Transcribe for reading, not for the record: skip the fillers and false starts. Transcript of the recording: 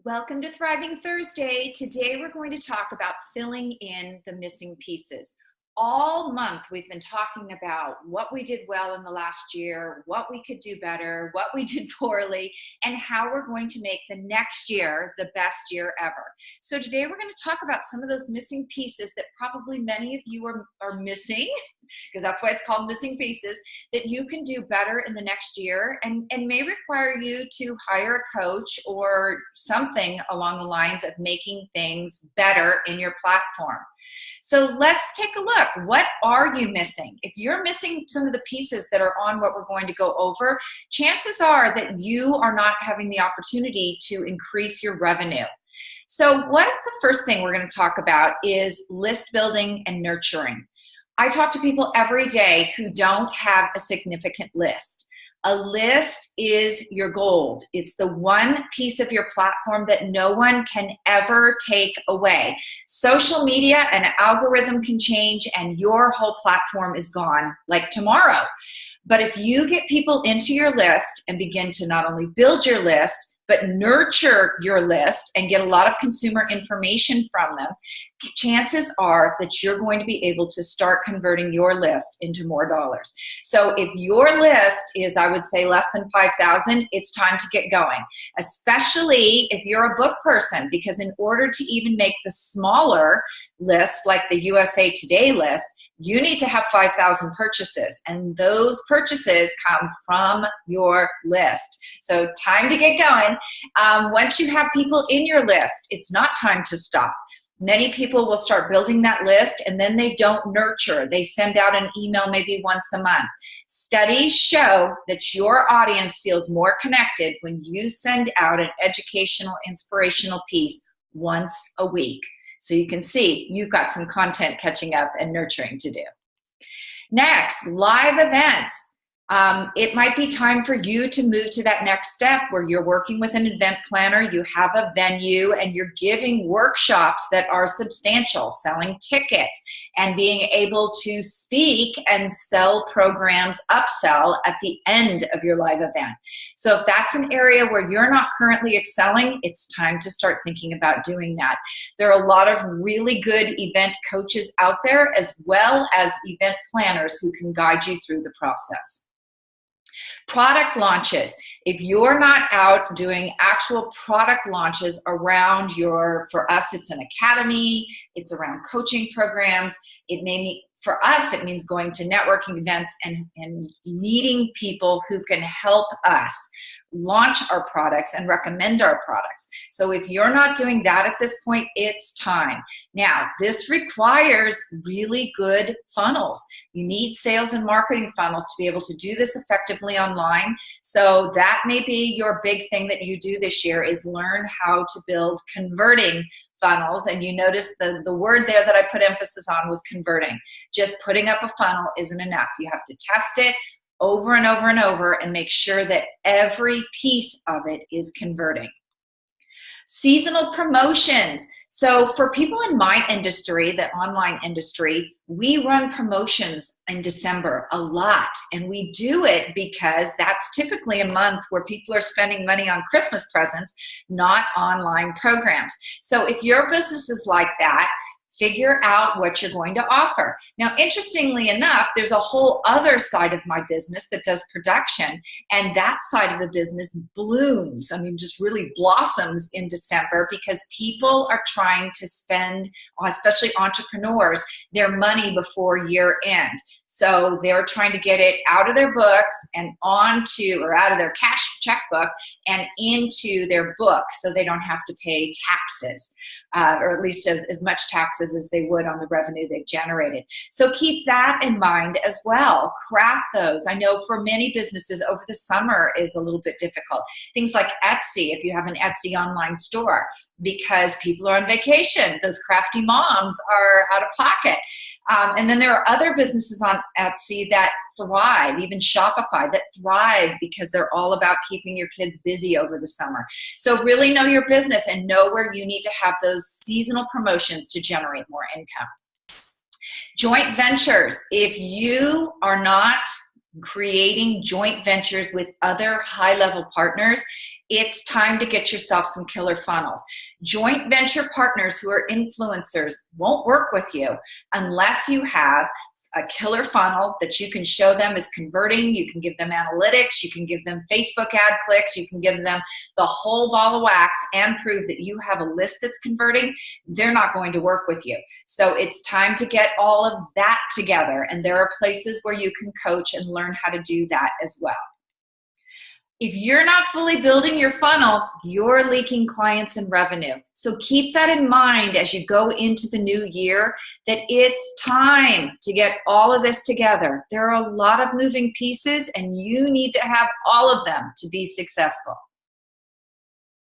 Welcome to Thriving Thursday. Today we're going to talk about filling in the missing pieces. All month we've been talking about what we did well in the last year, what we could do better, what we did poorly, and how we're going to make the next year the best year ever. So today we're going to talk about some of those missing pieces that probably many of you are missing, because that's why it's called missing pieces, that you can do better in the next year and may require you to hire a coach or something along the lines of making things better in your platform. So let's take a look. What are you missing? If you're missing some of the pieces that are on what we're going to go over, chances are that you are not having the opportunity to increase your revenue. So what's the first thing we're going to talk about is list building and nurturing. I talk to people every day who don't have a significant list. A list is your gold. It's the one piece of your platform that no one can ever take away. Social media and algorithm can change and your whole platform is gone like tomorrow. But if you get people into your list and begin to not only build your list, but nurture your list and get a lot of consumer information from them, chances are that you're going to be able to start converting your list into more dollars. So if your list is, I would say, less than 5,000, it's time to get going, especially if you're a book person, because in order to even make the smaller lists like the USA Today list, you need to have 5,000 purchases, and those purchases come from your list. So time to get going. Once you have people in your list, it's not time to stop. Many people will start building that list and then they don't nurture. They send out an email maybe once a month. Studies show that your audience feels more connected when you send out an educational, inspirational piece once a week. So you can see you've got some content catching up and nurturing to do. Next, live events. It might be time for you to move to that next step where you're working with an event planner, you have a venue, and you're giving workshops that are substantial, selling tickets, and being able to speak and sell programs, upsell at the end of your live event. So if that's an area where you're not currently excelling, it's time to start thinking about doing that. There are a lot of really good event coaches out there, as well as event planners who can guide you through the process. Product launches. If you're not out doing actual product launches around for us, it's an academy, it's around coaching programs, for us, it means going to networking events and meeting people who can help us launch our products and recommend our products. So if you're not doing that at this point, it's time. Now, this requires really good funnels. You need sales and marketing funnels to be able to do this effectively online. So that may be your big thing that you do this year, is learn how to build converting funnels. And you notice the word there that I put emphasis on was converting. Just putting up a funnel isn't enough. You have to test it over and over and over and make sure that every piece of it is converting. Seasonal promotions. So for people in my industry, the online industry, we run promotions in December a lot. And we do it because that's typically a month where people are spending money on Christmas presents, not online programs. So if your business is like that, figure out what you're going to offer. Now, interestingly enough, there's a whole other side of my business that does production, and that side of the business blooms. I mean, just really blossoms in December because people are trying to spend, especially entrepreneurs, their money before year end. So they're trying to get it out of their books and out of their cash checkbook and into their books so they don't have to pay taxes, or at least as much taxes as they would on the revenue they've generated. So keep that in mind as well. Craft those. I know for many businesses over the summer is a little bit difficult. Things like Etsy, if you have an Etsy online store, because people are on vacation, those crafty moms are out of pocket. And then there are other businesses on Etsy that thrive, even Shopify, that thrive because they're all about keeping your kids busy over the summer. So really know your business and know where you need to have those seasonal promotions to generate more income. Joint ventures. If you are not creating joint ventures with other high-level partners, It's time to get yourself some killer funnels. Joint venture partners who are influencers won't work with you unless you have a killer funnel that you can show them is converting. You can give them analytics. You can give them Facebook ad clicks. You can give them the whole ball of wax and prove that you have a list that's converting. They're not going to work with you. So it's time to get all of that together. And there are places where you can coach and learn how to do that as well. If you're not fully building your funnel, you're leaking clients and revenue. So keep that in mind as you go into the new year, that it's time to get all of this together. There are a lot of moving pieces and you need to have all of them to be successful.